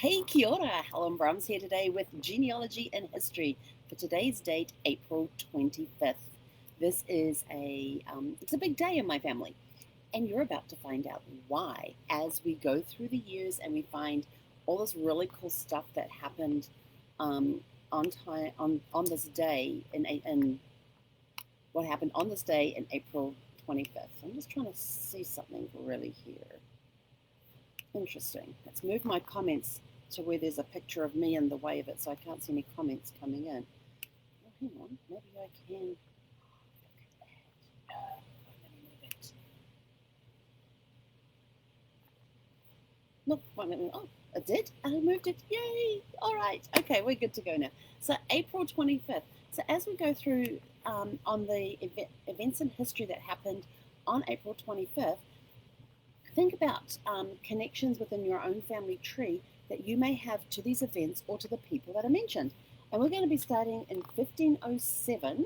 Hey, kia ora, Helen Brahms here today with Genealogy and History for today's date, April 25th. This is it's a big day in my family, and you're about to find out why as we go through the years and we find all this really cool stuff that happened on time on this day in what happened on this day in April 25th. I'm just trying to see something really here. Interesting. Let's move my comments to where there's a picture of me in the way of it so I can't see any comments coming in. Oh, hang on. Maybe I can. Look at that. Let me move it. Nope. Oh, it did. I moved it. Yay. All right. Okay, we're good to go now. So April 25th. So as we go through on the events in history that happened on April 25th, think about connections within your own family tree that you may have to these events or to the people that are mentioned. And we're going to be starting in 1507.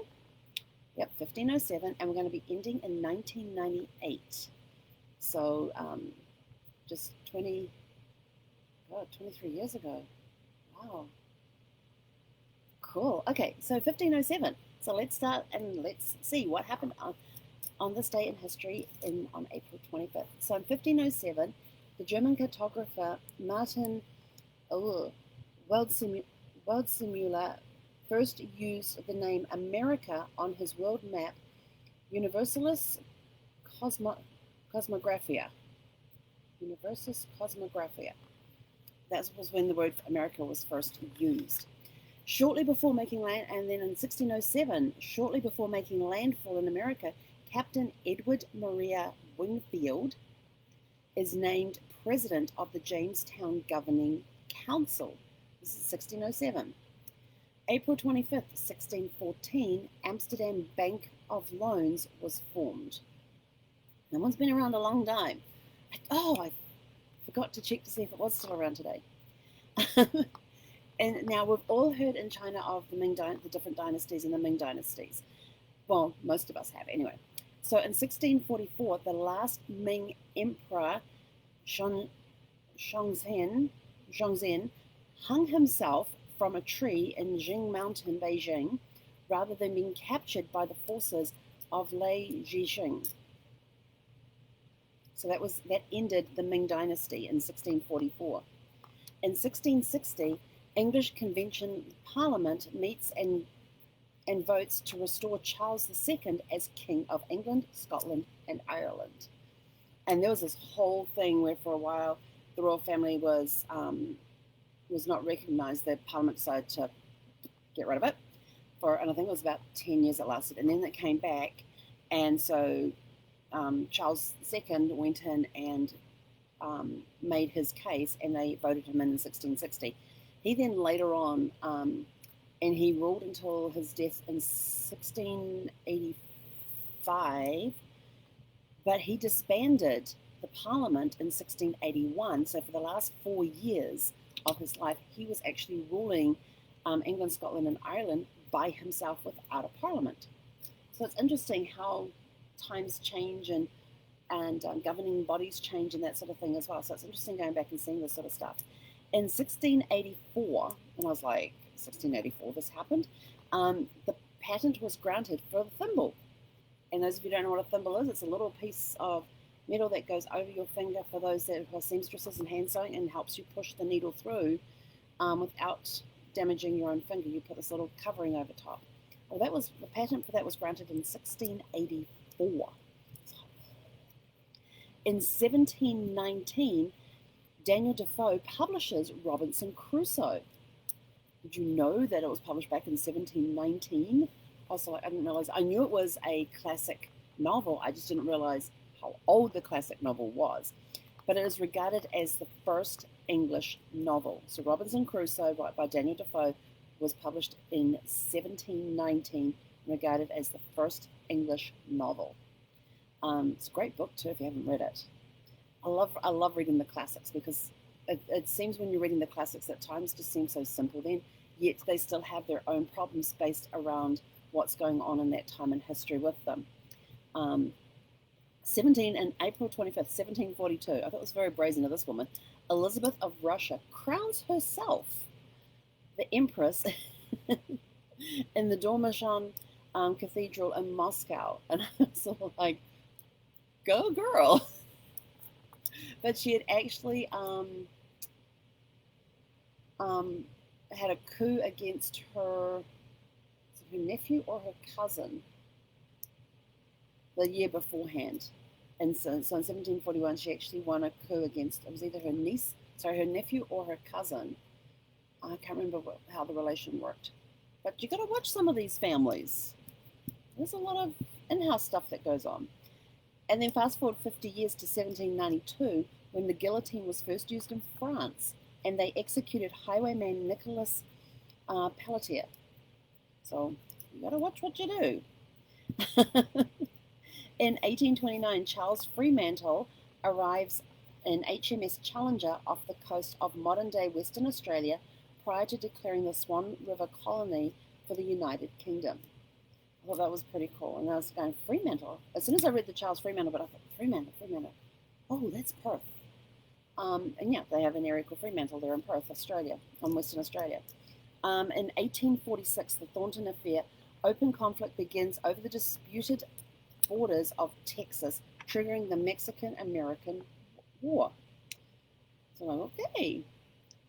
Yep, 1507, and we're going to be ending in 1998. So just 23 years ago. Wow. Cool. Okay, so 1507. So let's start and let's see what happened on this day in history on April 25th. So in 1507, the German cartographer Martin Waldseemüller first used the name America on his world map, Universalis Cosmographia. Universalis Cosmographia. That was when the word America was first used. Shortly before making land, and then in 1607, shortly before making landfall in America, Captain Edward Maria Wingfield is named president of the Jamestown Governing Council. This is 1607. April 25th, 1614, Amsterdam Bank of Loans was formed. That one's been around a long time. I forgot to check to see if it was still around today. And now we've all heard in China of the different dynasties and the Ming dynasties. Well, most of us have anyway. So in 1644, the last Ming emperor, Zhongzhen, hung himself from a tree in Jing Mountain, Beijing, rather than being captured by the forces of Lei Zhixing. So that ended the Ming dynasty in 1644. In 1660, English Convention Parliament meets and votes to restore Charles II as King of England, Scotland, and Ireland. And there was this whole thing where for a while the royal family was not recognised. The Parliament decided to get rid of it and I think it was about 10 years it lasted. And then it came back, and so Charles II went in and made his case, and they voted him in 1660. He then later on, and he ruled until his death in 1685, but he disbanded the Parliament in 1681. So for the last 4 years of his life, he was actually ruling England, Scotland, and Ireland by himself without a Parliament. So it's interesting how times change and governing bodies change and that sort of thing as well. So it's interesting going back and seeing this sort of stuff. In 1684, and I was like, 1684, this happened, the patent was granted for the thimble. And those of you who don't know what a thimble is, it's a little piece of metal that goes over your finger for those that are seamstresses and hand sewing, and helps you push the needle through without damaging your own finger. You put this little covering over top. Well, the patent for that was granted in 1684. In 1719, Daniel Defoe publishes Robinson Crusoe. Did you know that it was published back in 1719? Also, I didn't realize. I knew it was a classic novel. I just didn't realize how old the classic novel was. But it is regarded as the first English novel. So Robinson Crusoe by Daniel Defoe was published in 1719, regarded as the first English novel. It's a great book too if you haven't read it. I love reading the classics, because it seems when you're reading the classics at times just seem so simple then, yet they still have their own problems based around what's going on in that time in history with them. And April 25th, 1742. I thought it was very brazen of this woman. Elizabeth of Russia crowns herself the empress in the Dormashon Cathedral in Moscow. And I was sort of like, go girl. But she had actually had a coup against her nephew or her cousin the year beforehand. And so in 1741, she actually won a coup against, it was either her nephew or her cousin. I can't remember how the relation worked. But you got to watch some of these families. There's a lot of in-house stuff that goes on. And then fast forward 50 years to 1792, when the guillotine was first used in France, and they executed highwayman Nicholas Pelletier. So you got to watch what you do. In 1829, Charles Fremantle arrives in HMS Challenger off the coast of modern-day Western Australia prior to declaring the Swan River colony for the United Kingdom. I thought that was pretty cool. And I was going, Fremantle? As soon as I read the Charles Fremantle, but I thought, Fremantle. Oh, that's Perth. And yeah, they have an area called Fremantle. They're in Perth, Australia, on Western Australia. In 1846, the Thornton Affair, open conflict begins over the disputed borders of Texas, triggering the Mexican-American War. So I'm like, okay.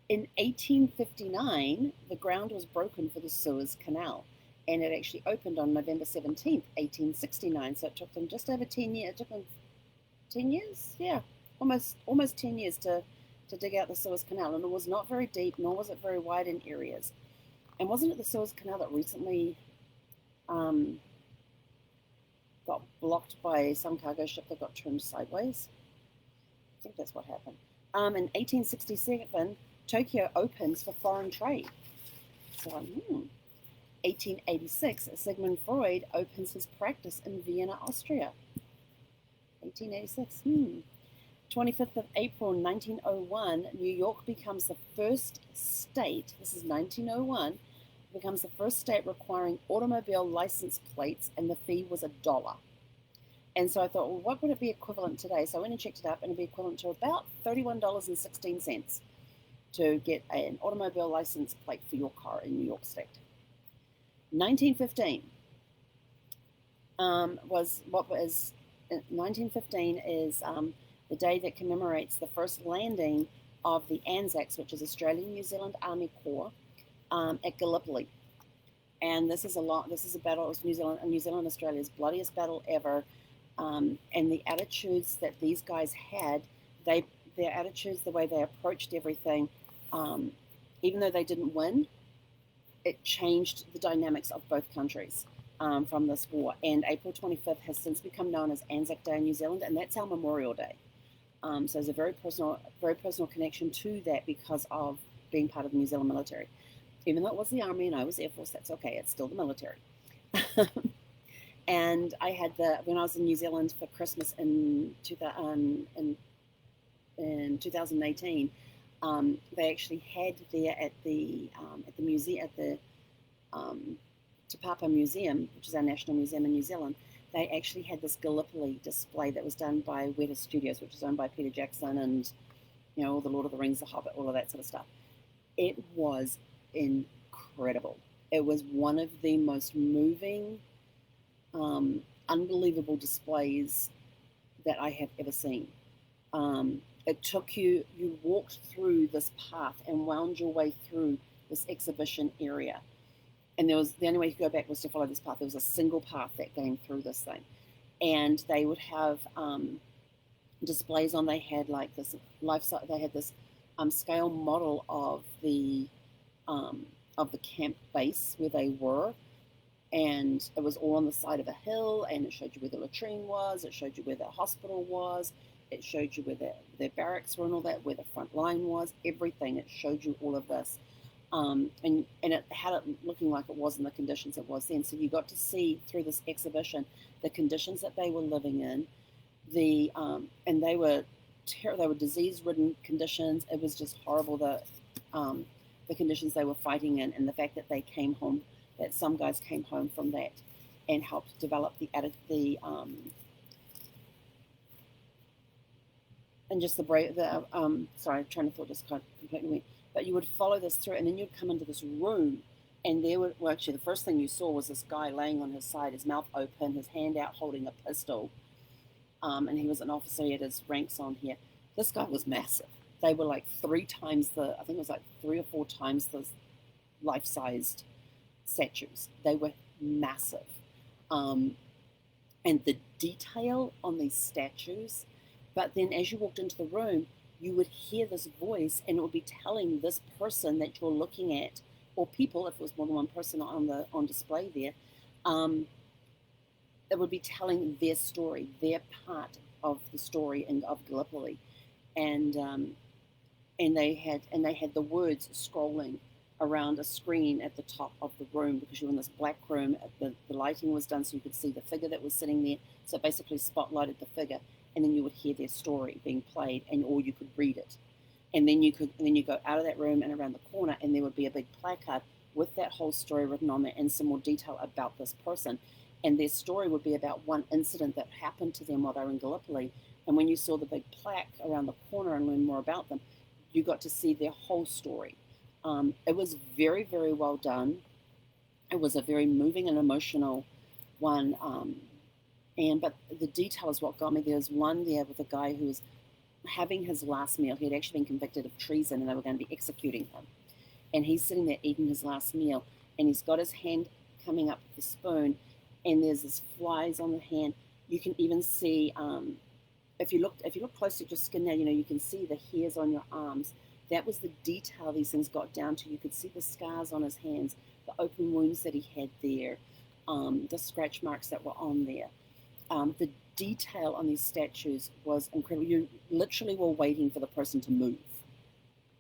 In 1859, the ground was broken for the Suez Canal, and it actually opened on November 17th, 1869. So it took them just over 10 years. It took them 10 years? Yeah, almost 10 years to dig out the Suez Canal, and it was not very deep, nor was it very wide in areas. And wasn't it the Suez Canal that recently got blocked by some cargo ship that got turned sideways? I think that's what happened. In 1867, Tokyo opens for foreign trade. So, 1886, Sigmund Freud opens his practice in Vienna, Austria. 1886. 25th of April, 1901, New York becomes the first state, this is 1901, becomes the first state requiring automobile license plates, and the fee was $1. And so I thought, well, what would it be equivalent today? So I went and checked it up, and it'd be equivalent to about $31.16 to get an automobile license plate for your car in New York State. 1915 1915 is the day that commemorates the first landing of the Anzacs, which is Australian New Zealand Army Corps, at Gallipoli. And this is a battle. It was New Zealand Australia's bloodiest battle ever. And the attitudes that these guys had, their attitudes, the way they approached everything, even though they didn't win, it changed the dynamics of both countries from this war. And April 25th has since become known as Anzac Day in New Zealand, and that's our Memorial Day. So there's a very personal connection to that because of being part of the New Zealand military. Even though it was the Army and I was Air Force, that's okay. It's still the military. And I had when I was in New Zealand for Christmas in 2018, they actually had there at the museum, at the Te Papa Museum, which is our national museum in New Zealand. They actually had this Gallipoli display that was done by Weta Studios, which is owned by Peter Jackson, and all the Lord of the Rings, the Hobbit, all of that sort of stuff. It was incredible. It was one of the most moving, unbelievable displays that I have ever seen. It took you walked through this path and wound your way through this exhibition area. And the only way you could go back was to follow this path. There was a single path that came through this thing. And they would have displays on. They had like this they had this scale model of the camp base where they were. And it was all on the side of a hill, and it showed you where the latrine was, it showed you where the hospital was, it showed you where their barracks were and all that, where the front line was, everything. It showed you all of this. And it had it looking like it was in the conditions it was then. So you got to see through this exhibition the conditions that they were living in, and they were disease-ridden conditions. It was just horrible, the conditions they were fighting in, and the fact that they came home, that some guys came home from that and helped develop the and just sorry, I'm trying to thought just kind of completely went, but you would follow this through, and then you'd come into this room, and well, actually, the first thing you saw was this guy laying on his side, his mouth open, his hand out holding a pistol, and he was an officer. He had his ranks on here. This guy was massive. They were like I think it was like 3 or 4 times the life-sized statues. They were massive. Um, and the detail on these statues. But then as you walked into the room, you would hear this voice, and it would be telling this person that you're looking at, or people, if it was more than one person on display there, um, it would be telling their story, their part of the story of Gallipoli, and they had the words scrolling around a screen at the top of the room, because you were in this black room. The lighting was done so you could see the figure that was sitting there. So it basically spotlighted the figure, and then you would hear their story being played, or you could read it. And then you go out of that room and around the corner, and there would be a big placard with that whole story written on there and some more detail about this person. And their story would be about one incident that happened to them while they were in Gallipoli. And when you saw the big plaque around the corner and learned more about them, you got to see their whole story. It was very, very well done. It was a very moving and emotional one. But the detail is what got me. There was one there with a guy who was having his last meal. He had actually been convicted of treason, and they were going to be executing him. And he's sitting there eating his last meal, and he's got his hand coming up with the spoon, and there's this flies on the hand. You can even see, if you look closely at your skin now, you can see the hairs on your arms. That was the detail these things got down to. You could see the scars on his hands, the open wounds that he had there, the scratch marks that were on there. The detail on these statues was incredible. You literally were waiting for the person to move.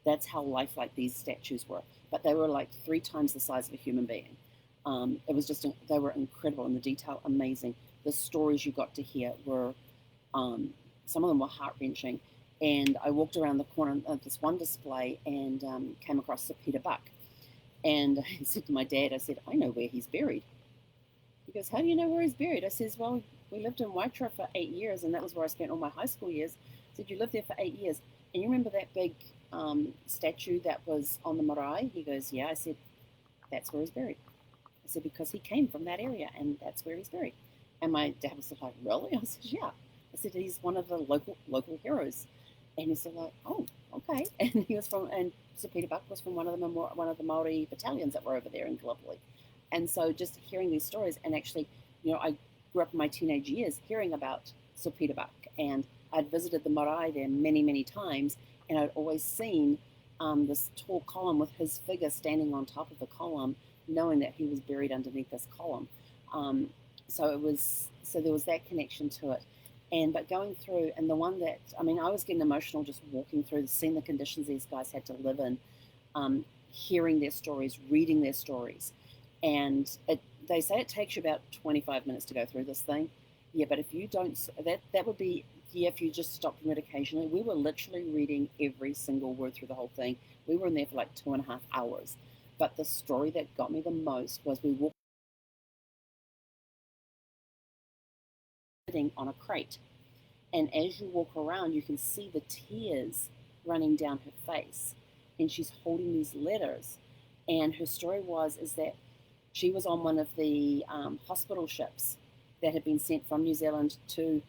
That's how lifelike these statues were. But they were like 3 times the size of a human being. They were incredible, and the detail amazing. The stories you got to hear were, some of them were heart-wrenching. And I walked around the corner of this one display and came across Sir Peter Buck. And I said to my dad, I said, I know where he's buried. He goes, how do you know where he's buried? I says, well, we lived in Waitara for 8 years, and that was where I spent all my high school years. I said, you lived there for 8 years. And you remember that big statue that was on the marae? He goes, yeah. I said, that's where he's buried. I said, because he came from that area, and that's where he's buried. And my dad was like, really? I said, yeah. I said, he's one of the local heroes. And he said, like, oh, okay. And Sir Peter Buck was from one of the Maori battalions that were over there in Gallipoli. And so just hearing these stories, and actually, I grew up in my teenage years hearing about Sir Peter Buck, and I'd visited the marae there many, many times, and I'd always seen this tall column with his figure standing on top of the column, knowing that he was buried underneath this column. So there was that connection to it. But going through, and the one that, I was getting emotional just walking through, seeing the conditions these guys had to live in, hearing their stories, reading their stories. And they say it takes you about 25 minutes to go through this thing. Yeah, but if you don't, that would be, if you just stopped from it occasionally. We were literally reading every single word through the whole thing. We were in there for like 2.5 hours. But the story that got me the most was we walked on a crate. And as you walk around, you can see the tears running down her face. And she's holding these letters. And her story is that she was on one of the hospital ships that had been sent from New Zealand to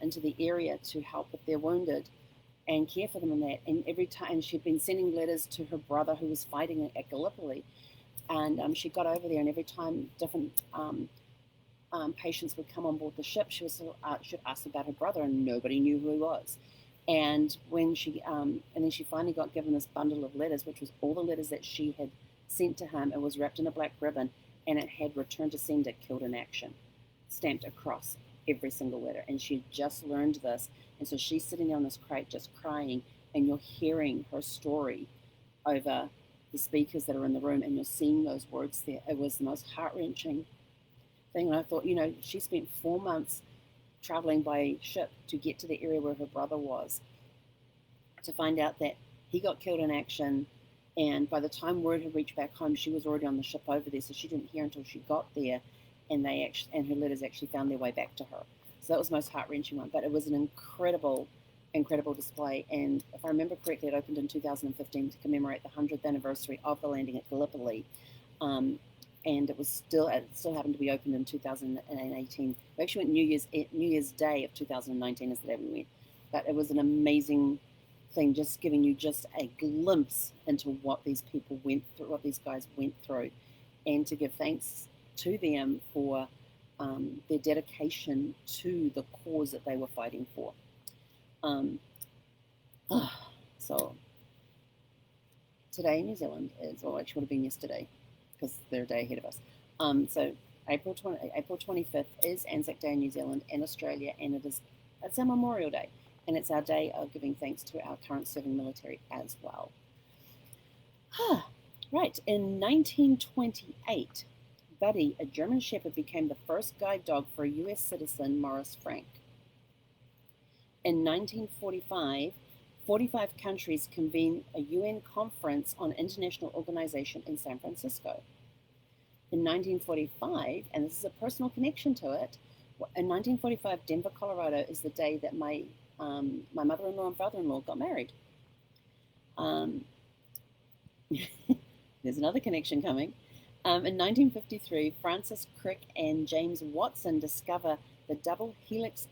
into the area to help with their wounded and care for them and that. And every time she'd been sending letters to her brother who was fighting at Gallipoli. And she got over there, and every time different patients would come on board the ship, she'd ask about her brother, and nobody knew who he was. And when and then she finally got given this bundle of letters, which was all the letters that she had sent to him. It was wrapped in a black ribbon, and it had "Return to Sender, Killed in Action" stamped across every single letter. And she had just learned this, and so she's sitting there on this crate just crying, and you're hearing her story over the speakers that are in the room, and you're seeing those words there. It was the most heart-wrenching thing. And I thought, she spent 4 months traveling by ship to get to the area where her brother was, to find out that he got killed in action. And by the time word had reached back home, she was already on the ship over there, so she didn't hear until she got there, and her letters actually found their way back to her. So that was the most heart-wrenching one. But it was an incredible incredible display. And if I remember correctly, it opened in 2015 to commemorate the 100th anniversary of the landing at Gallipoli. And it still happened to be opened in 2018. We actually went New Year's Day of 2019 is the day we went. But it was an amazing thing, just giving you just a glimpse into what these people went through, what these guys went through, and to give thanks to them for their dedication to the cause that they were fighting for. So today, New Zealand is, or actually would have been yesterday, because they're a day ahead of us. So April 25th is Anzac Day in New Zealand and Australia, and it's our Memorial Day, and it's our day of giving thanks to our current serving military as well. Right, in 1928, Buddy, a German Shepherd, became the first guide dog for a U.S. citizen, Morris Frank. In 1945, 45 countries convened a UN conference on international organization in San Francisco. In 1945, and this is a personal connection to it, in 1945, Denver, Colorado is the day that my mother-in-law and father-in-law got married. There's another connection coming. In 1953, Francis Crick and James Watson discovery of the double helix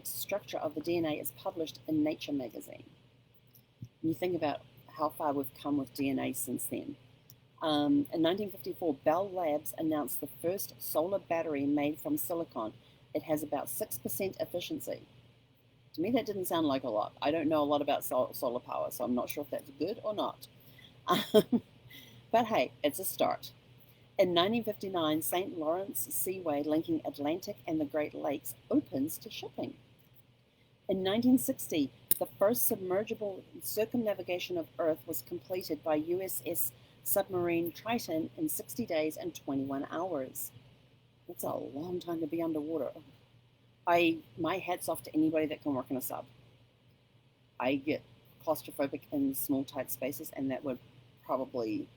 structure of the DNA is published in Nature magazine. And you think about how far we've come with DNA since then. In 1954, Bell Labs announced the first solar battery made from silicon. It has about 6% efficiency. To me, that didn't sound like a lot. I don't know a lot about solar power, so I'm not sure if that's good or not. But hey, it's a start. In 1959, St. Lawrence Seaway linking Atlantic and the Great Lakes opens to shipping. In 1960, the first submergible circumnavigation of Earth was completed by USS submarine Triton in 60 days and 21 hours. That's a long time to be underwater. My hat's off to anybody that can work in a sub. I get claustrophobic in small, tight spaces, and that would probably,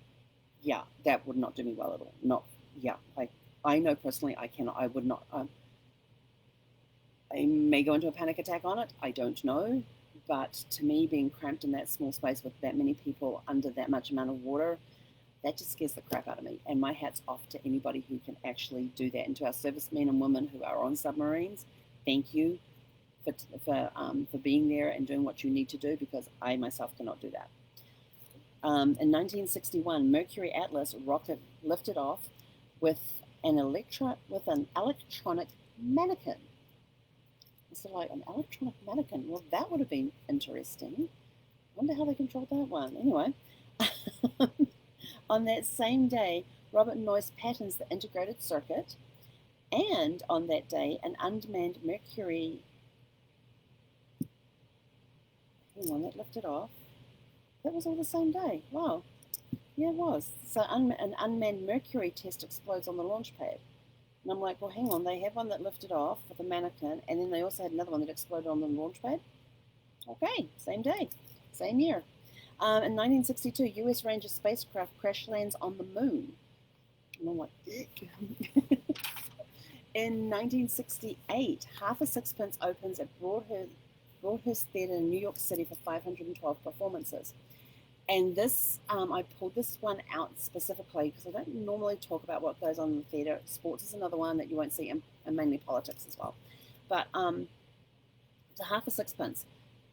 that would not do me well at all. I know personally I would not. I may go into a panic attack on it. I don't know. But to me, being cramped in that small space with that many people under that much amount of water, that just scares the crap out of me. And my hat's off to anybody who can actually do that. And to our servicemen and women who are on submarines, thank you for being there and doing what you need to do, because I myself cannot do that. In 1961, Mercury Atlas rocket lifted off with an electronic mannequin. So like an electronic mannequin. Well, that would have been interesting. Wonder how they controlled that one. Anyway, on that same day, Robert Noyce patents the integrated circuit, and on that day, an unmanned Mercury. Hang on, that lifted off. That was all the same day. Wow. Yeah, it was. So an unmanned Mercury test explodes on the launch pad. And I'm like, well, hang on, they have one that lifted off with a mannequin, and then they also had another one that exploded on the launch pad? Okay, same day, same year. In 1962, U.S. Ranger spacecraft crash lands on the moon. And I'm like, in 1968, Half a Sixpence opens at Broadhurst Theatre in New York City for 512 performances. And this, I pulled this one out specifically because I don't normally talk about what goes on in the theatre. Sports is another one that you won't see, and mainly politics as well. But to Half a Sixpence,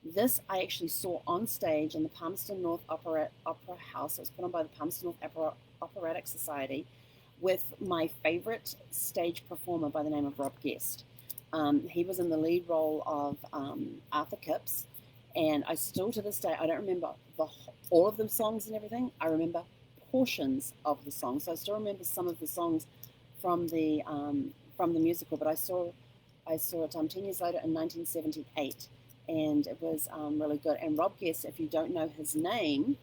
this I actually saw on stage in the Palmerston North Opera House. It was put on by the Palmerston North Operatic Society with my favorite stage performer by the name of Rob Guest. He was in the lead role of Arthur Kipps. And I still, to this day, I don't remember all of the songs and everything. I remember portions of the songs. So I still remember some of the songs from the musical. But I saw it 10 years later in 1978, and it was really good. And Rob Guest, if you don't know his name,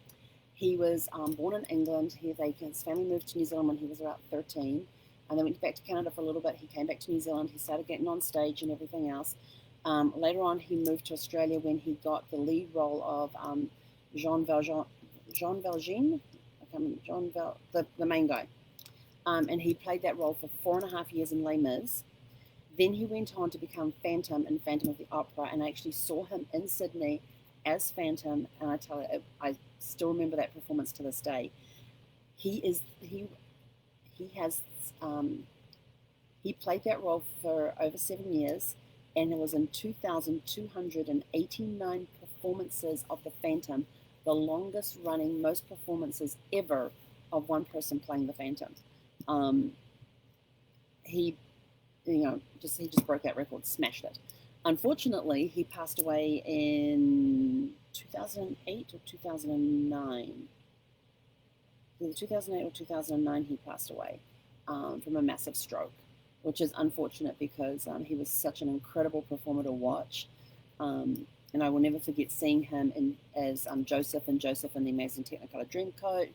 he was born in England. His family moved to New Zealand when he was about 13, and they went back to Canada for a little bit. He came back to New Zealand. He started getting on stage and everything else. Later on, he moved to Australia when he got the lead role of Jean Valjean, the main guy. And he played that role for 4.5 years in Les Mis. Then he went on to become Phantom in Phantom of the Opera, and I actually saw him in Sydney as Phantom, and I tell you, I still remember that performance to this day. He has he played that role for over 7 years, and it was in 2,289 performances of the Phantom, the longest running, most performances ever of one person playing the Phantom. He, he just broke that record, smashed it. Unfortunately, he passed away in 2008 or 2009. Either 2008 or 2009, he passed away from a massive stroke, which is unfortunate because he was such an incredible performer to watch. And I will never forget seeing him as Joseph and Joseph in the Amazing Technicolor Dreamcoat,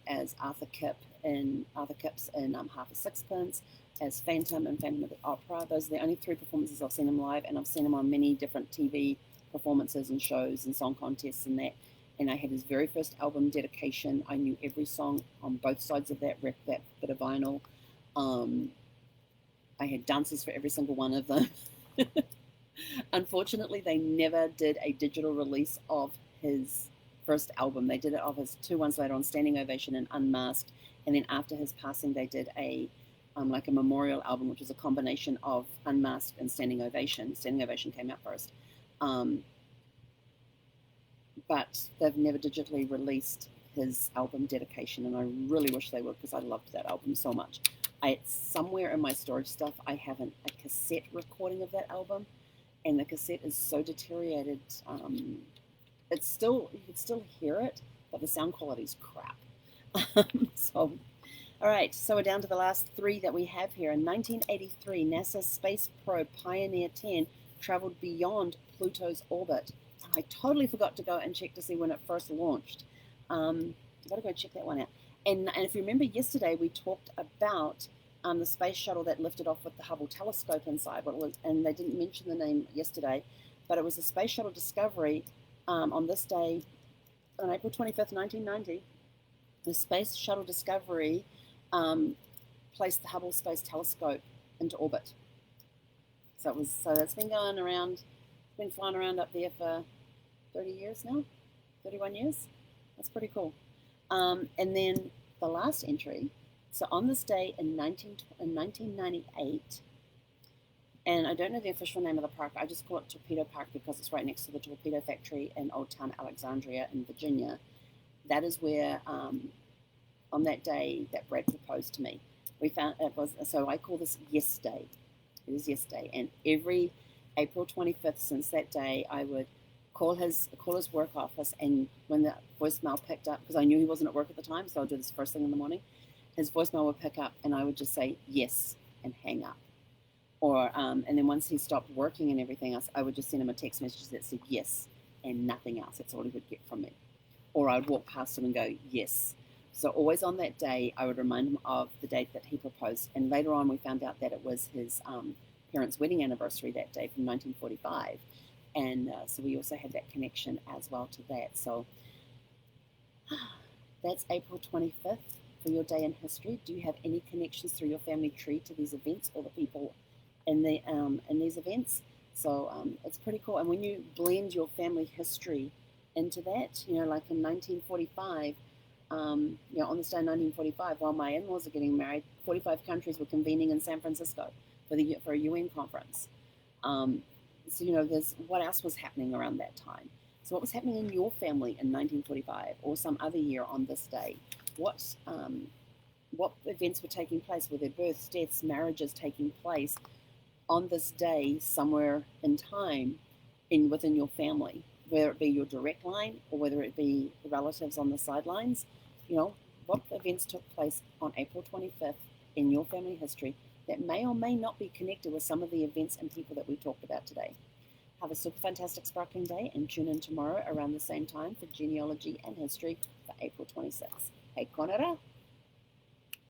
as Arthur Kipps in Half a Sixpence, as Phantom and Phantom of the Opera. Those are the only 3 performances I've seen him live, and I've seen him on many different TV performances and shows and song contests and that. And I had his very first album dedication. I knew every song on both sides of that bit of vinyl. I had dances for every single one of them. Unfortunately, they never did a digital release of his first album. They did it of his 2 ones later on, Standing Ovation and Unmasked. And then after his passing, they did a memorial album, which was a combination of Unmasked and Standing Ovation. Standing Ovation came out first. But they've never digitally released his album dedication, and I really wish they would because I loved that album so much. Somewhere in my storage stuff, I have a cassette recording of that album, and the cassette is so deteriorated. You could still hear it, but the sound quality is crap. All right, so we're down to the last 3 that we have here. In 1983, NASA's space probe Pioneer 10 traveled beyond Pluto's orbit. I totally forgot to go and check to see when it first launched. I've got to go check that one out. And if you remember yesterday, we talked about the space shuttle that lifted off with the Hubble telescope inside. And they didn't mention the name yesterday, but it was the Space Shuttle Discovery on this day, on April 25th, 1990. The Space Shuttle Discovery placed the Hubble Space Telescope into orbit. So that's been going around. It's been flying around up there for 30 years now, 31 years. That's pretty cool. And then the last entry, so on this day in 1998, and I don't know the official name of the park, I just call it Torpedo Park because it's right next to the Torpedo Factory in Old Town Alexandria in Virginia. That is where, on that day, that Brad proposed to me. So I call this Yes Day. It is Yes Day, and every April 25th since that day, I would call his work office, and when the voicemail picked up, because I knew he wasn't at work at the time, so I'll do this first thing in the morning, his voicemail would pick up, and I would just say yes and hang up. Or and then once he stopped working and everything else, I would just send him a text message that said yes and nothing else. That's all he would get from me. Or I would walk past him and go yes. So always on that day, I would remind him of the date that he proposed. And later on, we found out that it was his parents' wedding anniversary that day from 1945. And so we also had that connection as well to that. So that's April 25th for your day in history. Do you have any connections through your family tree to these events or the people in these events? So it's pretty cool. And when you blend your family history into that, like in 1945, on this day in 1945, while my in-laws are getting married, 45 countries were convening in San Francisco for a UN conference. So, there's what else was happening around that time. So what was happening in your family in 1945 or some other year on this day? What events were taking place? Were there births, deaths, marriages taking place on this day somewhere in time within your family? Whether it be your direct line or whether it be the relatives on the sidelines, what events took place on April 25th in your family history that may or may not be connected with some of the events and people that we talked about today. Have a super fantastic sparkling day and tune in tomorrow around the same time for Genealogy and History for April 26th. Hei konera!